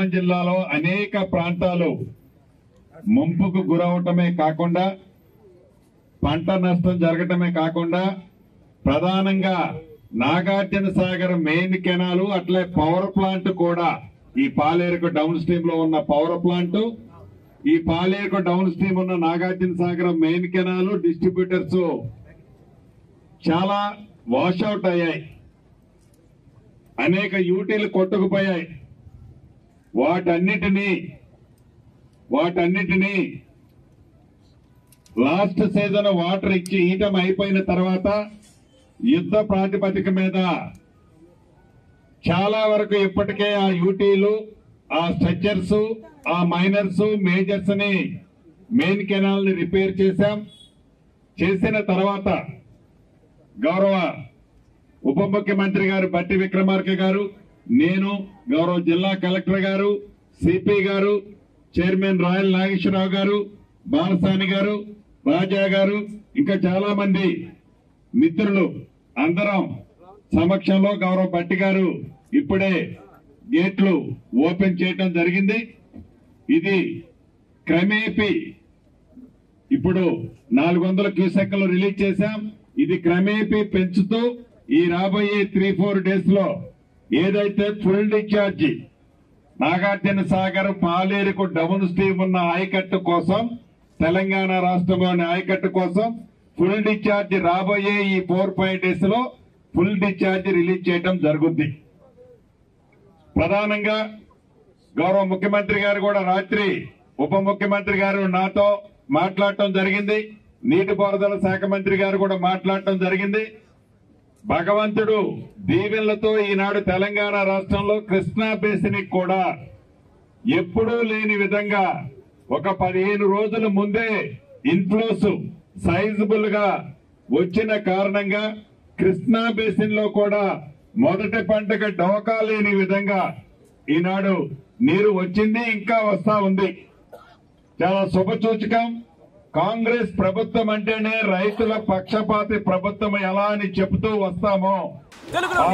ఖమ్మం జిల్లాలో అనేక ప్రాంతాలు ముంపుకు గురవటమే కాకుండా పంట నష్టం జరగటమే కాకుండా ప్రధానంగా నాగార్జున సాగర్ మెయిన్ కెనాలు అట్లే పవర్ ప్లాంట్ కూడా ఈ పాలేరుకు డౌన్ స్ట్రీమ్ లో ఉన్న పవర్ ప్లాంట్ ఈ పాలేరుకు డౌన్ స్ట్రీమ్ ఉన్న Nagarjuna Sagar main canal distributors చాలా వాషౌట్ అయ్యాయి. అనేక యూటీలు కొట్టుకుపోయాయి. వాటన్నిటినీ లాస్ట్ సీజన్ వాటర్ ఇచ్చి ఈటం అయిపోయిన తర్వాత యుద్ధ ప్రాతిపదిక మీద చాలా వరకు ఇప్పటికే ఆ యూటీలు, ఆ స్ట్రక్చర్స్, ఆ మైనర్స్, మేజర్స్ ని మెయిన్ కెనాల్ ని రిపేర్ చేసిన తర్వాత గౌరవ ఉప ముఖ్యమంత్రి గారు బట్టి విక్రమార్క గారు, నేను, గౌరవ జిల్లా కలెక్టర్ గారు, సిపి గారు, చైర్మన్ రాయల్ నాగేశ్వరరావు గారు, బాలసాని గారు, రాజా గారు, ఇంకా చాలా మంది మిత్రులు అందరం సమక్షంలో గౌరవ బట్టి గారు ఇప్పుడే గేట్లు ఓపెన్ చేయడం జరిగింది. ఇది క్రమేపీ ఇప్పుడు 400 క్యూసెక్లు రిలీజ్ చేశాం. ఇది క్రమేపీ పెంచుతూ ఈ రాబోయే 3-4 డేస్ లో ఏదైతే ఫుల్ డిశ్చార్జ్ నాగార్జున సాగర్ పాలేరుకు డౌన్ స్ట్రీమ్ ఉన్న ఆయకట్టు కోసం, తెలంగాణ రాష్ట్రంలోని ఆయకట్టు కోసం ఫుల్ డిశ్చార్జ్ రాబోయే ఈ 4-5 డేస్ లో ఫుల్ డిశ్చార్జ్ రిలీజ్ చేయడం జరుగుద్ది. ప్రధానంగా గౌరవ ముఖ్యమంత్రి గారు కూడా రాత్రి ఉప ముఖ్యమంత్రి గారు నాతో మాట్లాడటం జరిగింది. నీటిపారుదల శాఖ మంత్రి గారు కూడా మాట్లాడటం జరిగింది. భగవంతుడు దీవెనలతో ఈనాడు తెలంగాణ రాష్ట్రంలో కృష్ణా బేసిన్ కూడా ఎప్పుడూ లేని విధంగా ఒక 15 రోజుల ముందే ఇన్ఫ్లోస్ సైజబుల్ గా వచ్చిన కారణంగా కృష్ణా బేసిన్ లో కూడా మొదటి పంటకు డోకా లేని విధంగా ఈనాడు నీరు వచ్చింది, ఇంకా వస్తా ఉంది. చాలా శుభసూచకం. కాంగ్రెస్ ప్రభుత్వం అంటేనే రైతుల పక్షపాతి ప్రభుత్వం ఎలా అని చెబుతూ వస్తామో ఆ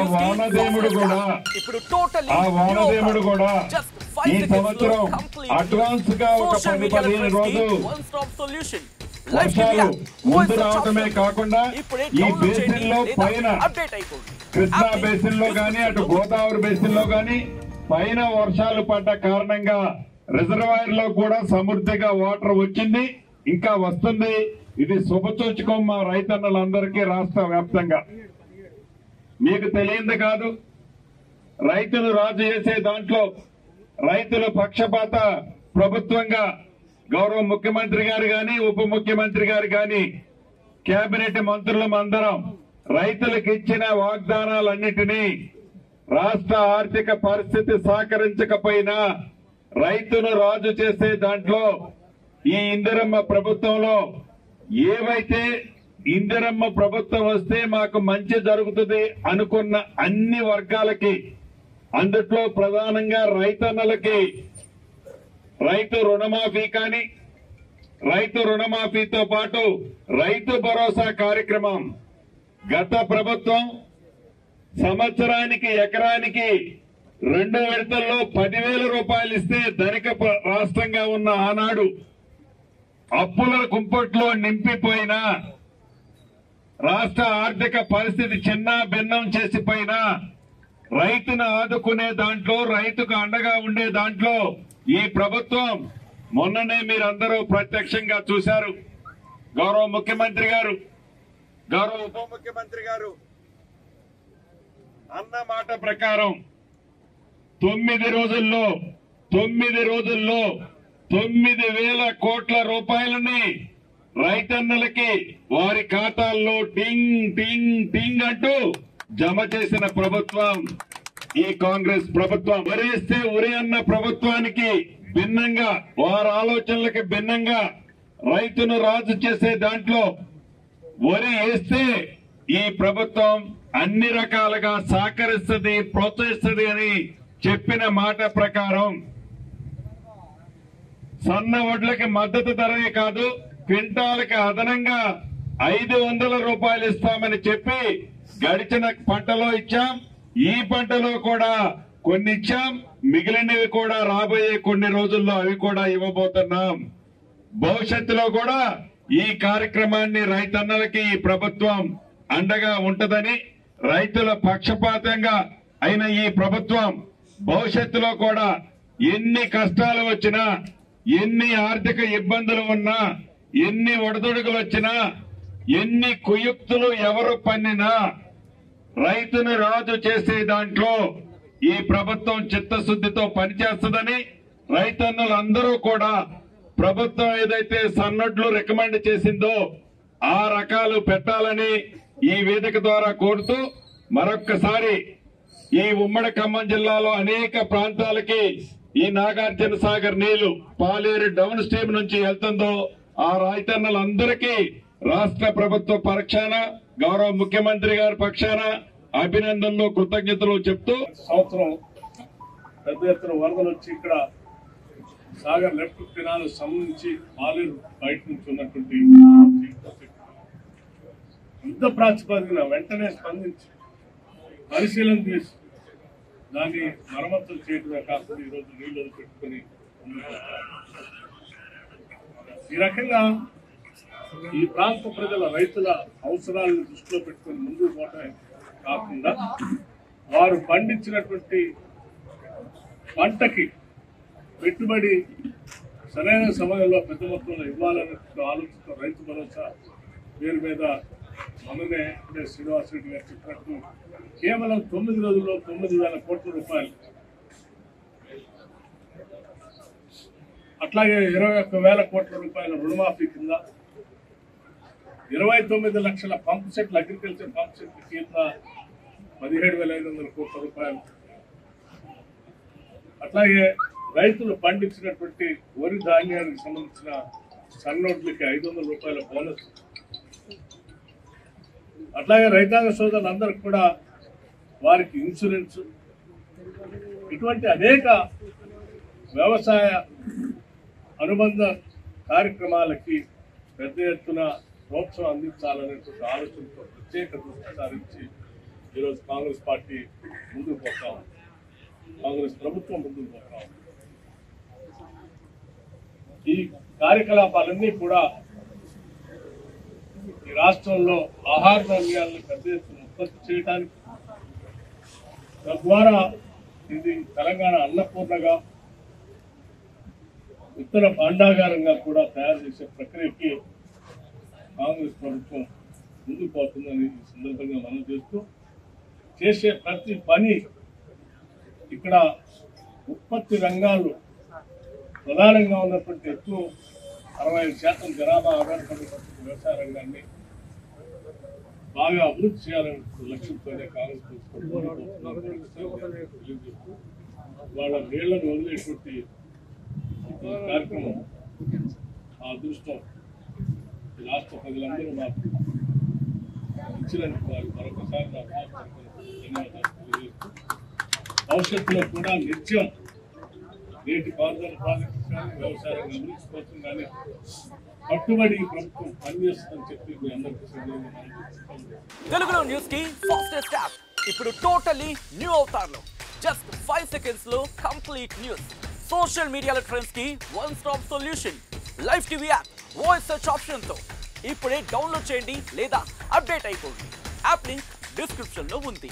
వానదేవుడు కూడా ఈ సంవత్సరం అడ్వాన్స్ గా ఒక 10-15 రోజులు వర్షాలు ముందు రావటమే కాకుండా ఈ బేసిన్ లో పైన కృష్ణా బేసిన్ లో గాని అటు గోదావరి బేసిన్ లో గాని పైన వర్షాలు పడ్డ కారణంగా రిజర్వాయర్ లో కూడా సమృద్ధిగా వాటర్ వచ్చింది, ఇంకా వస్తుంది. ఇది శుభసూచకం మా రైతన్నలందరికీ రాష్ట్ర వ్యాప్తంగా. మీకు తెలియంది కాదు, రైతులు రాజు చేసే దాంట్లో రైతుల పక్షపాత ప్రభుత్వంగా గౌరవ ముఖ్యమంత్రి గారు గాని ఉప ముఖ్యమంత్రి గారు గాని కేబినెట్ మంత్రులం అందరం రైతులకు ఇచ్చిన వాగ్దానాలన్నిటినీ రాష్ట్ర ఆర్థిక పరిస్థితి సహకరించకపోయినా రైతును రాజు చేసే దాంట్లో ఈ ఇందిరమ్మ ప్రభుత్వంలో ఏవైతే ఇందిరమ్మ ప్రభుత్వం వస్తే మాకు మంచి జరుగుతుంది అనుకున్న అన్ని వర్గాలకి, అందుట్లో ప్రధానంగా రైతన్నలకి రైతు రుణమాఫీ కానీ, రైతు రుణమాఫీతో పాటు రైతు భరోసా కార్యక్రమం గత ప్రభుత్వం సంవత్సరానికి ఎకరానికి 2 విడతల్లో 10,000 రూపాయలు ఇస్తే ధనిక రాష్ట్రంగా ఉన్న ఆనాడు అప్పుల కుంపట్లో నింపిపోయిన రాష్ట్ర ఆర్థిక పరిస్థితి చిన్న భిన్నం చేసిపోయినా రైతును ఆదుకునే దాంట్లో, రైతుకు అండగా ఉండే దాంట్లో ఈ ప్రభుత్వం మొన్ననే మీరందరూ ప్రత్యక్షంగా చూశారు. గౌరవ ముఖ్యమంత్రి గారు, గౌరవ ఉప ముఖ్యమంత్రి గారు అన్న మాట ప్రకారం 9 రోజుల్లో 9,000 కోట్ల రూపాయలని రైతన్నలకి వారి ఖాతాల్లో టింగ్ టింగ్ టింగ్ అంటూ జమ చేసిన ప్రభుత్వం ఈ కాంగ్రెస్ ప్రభుత్వం. వరేస్తే ఉరి అన్న ప్రభుత్వానికి భిన్నంగా, వారి ఆలోచనలకి భిన్నంగా రైతును రాజు చేసే దాంట్లో వరి వేస్తే ఈ ప్రభుత్వం అన్ని రకాలుగా సహకరిస్తుంది, ప్రోత్సహిస్తుంది అని చెప్పిన మాట ప్రకారం సన్న వడ్లకి మద్దతు ధరే కాదు, క్వింటాల్కి అదనంగా 500 రూపాయలు ఇస్తామని చెప్పి గడిచిన పంటలో ఇచ్చాం. ఈ పంటలో కూడా కొన్ని ఇచ్చాం. మిగిలినవి కూడా రాబోయే కొన్ని రోజుల్లో అవి కూడా ఇవ్వబోతున్నాం. భవిష్యత్తులో కూడా ఈ కార్యక్రమాన్ని రైతన్నలకి ఈ ప్రభుత్వం అండగా ఉంటదని, రైతుల పక్షపాతంగా అయిన ఈ ప్రభుత్వం భవిష్యత్తులో కూడా ఎన్ని కష్టాలు వచ్చినా, ఎన్ని ఆర్థిక ఇబ్బందులు ఉన్నా, ఎన్ని ఒడిదుడుకులు వచ్చినా, ఎన్ని కుయుక్తులు ఎవరు పన్నినా రైతును రాజు చేసే దాంట్లో ఈ ప్రభుత్వం చిత్తశుద్ధితో పనిచేస్తుందని, రైతన్నులందరూ కూడా ప్రభుత్వం ఏదైతే సన్నడ్లు రికమెండ్ చేసిందో ఆ రకాలు పెట్టాలని ఈ వేదిక ద్వారా కోరుతూ, మరొక్కసారి ఈ ఉమ్మడి ఖమ్మం జిల్లాలో అనేక ప్రాంతాలకి ఈ నాగార్జున సాగర్ నీళ్లు పాలేరు డౌన్ స్ట్రీమ్ నుంచి వెళ్తుందో ఆ రైతన్నులందరికీ రాష్ట్ర ప్రభుత్వ పక్షాన, గౌరవ ముఖ్యమంత్రి గారి పక్షాన అభినందనలు, కృతజ్ఞతలు చెప్తూ, సంవత్సరం పెద్ద ఎత్తున వరదలు వచ్చి ఇక్కడ సాగర్ లెఫ్ట్ కెనాల్ సంబంధించి పాలేరు బయట నుంచి ఉన్నటువంటి యుద్ధ ప్రాతిపదికన వెంటనే స్పందించి పరిశీలన చేసి దాన్ని మరమ్మతులు చేయడమే కాకుండా ఈరోజు నీళ్లు పెట్టుకుని ఈ రకంగా ఈ ప్రాంత ప్రజల రైతుల అవసరాలను దృష్టిలో పెట్టుకుని ముందుకు పోవటమే కాకుండా వారు పండించినటువంటి పంటకి పెట్టుబడి సరైన సమయంలో పెద్ద మొత్తంలో ఇవ్వాలనే ఆలోచనతో రైతు భరోసా పేరు మీద మొన్ననే శ్రీనివాస్ రెడ్డి గారు చెప్పినట్టు కేవలం 9 రోజుల్లో 9,000 కోట్ల రూపాయలు, అట్లాగే 21,000 కోట్ల రూపాయల రుణమాఫీ కింద 29 లక్షల పంప్ సెట్లు, అగ్రికల్చర్ పంప్ సెట్ల కింద 17,500 కోట్ల రూపాయలు, అట్లాగే రైతులు పండించినటువంటి వరి ధాన్యానికి సంబంధించిన సన్నోట్లకి 500 రూపాయల బోనస్, అట్లాగే రైతాంగ సోదరులందరికీ కూడా వారికి ఇన్సూరెన్స్, ఇటువంటి అనేక వ్యవసాయ అనుబంధ కార్యక్రమాలకి పెద్ద ఎత్తున ప్రోత్సాహం అందించాలనేటువంటి ఆలోచనతో ప్రత్యేక దృష్టి సారించి ఈరోజు కాంగ్రెస్ పార్టీ ముందుకు పోతాం, కాంగ్రెస్ ప్రభుత్వం ముందుకు పోతాం. ఈ కార్యకలాపాలన్నీ కూడా ఈ రాష్ట్రంలో ఆహార ధాన్యాలను పెద్ద ఎత్తున ఉత్పత్తి చేయడానికి, తద్వారా ఇది తెలంగాణ అన్నపూర్ణగా, ఉత్తర భాండాగారంగా కూడా తయారు చేసే ప్రక్రియకి కాంగ్రెస్ ప్రభుత్వం ముందుకు పోతుందని ఈ సందర్భంగా మనం చేస్తూ, చేసే ప్రతి పని ఇక్కడ ఉత్పత్తి రంగాలు ప్రధానంగా ఉన్నటువంటి ఎక్కువ 65% జనాభా ఆధారపడినటువంటి వ్యవసాయ రంగాన్ని బాగా అభివృద్ధి చేయాలని లక్ష్యంతోనే కాంగ్రెస్ తెలియజేస్తూ, వాళ్ళ నీళ్లను వదిలేటువంటి కార్యక్రమం ఆ అదృష్టం ఈ రాష్ట్ర ప్రజలందరూ మాకు ఇచ్చినందుకు వారికి మరొకసారి నా ధన్యవాదాలు తెలియజేస్తూ, భవిష్యత్తులో కూడా నిత్యం నీటి పారుదల ప్రాజెక్టు కానీ వ్యవసాయ అభివృద్ధి కోసం కానీ కట్టుబడి ప్రభుత్వం పనిచేస్తుందని చెప్పి మీ అందరికీ తెలుగులో న్యూస్ కి ఫాస్టెస్ట్ యాప్ ఇప్పుడు టోటలీ న్యూ అవతార్లో జస్ట్ 5 seconds లో కంప్లీట్ న్యూస్, సోషల్ మీడియాలో ట్రెండ్స్ కి one stop solution, live TV app voice search option తో ఇప్పుడే డౌన్లోడ్ చేయండి లేదా అప్డేట్ అయిపోండి. యాప్ లింక్ డిస్క్రిప్షన్ లో ఉంది.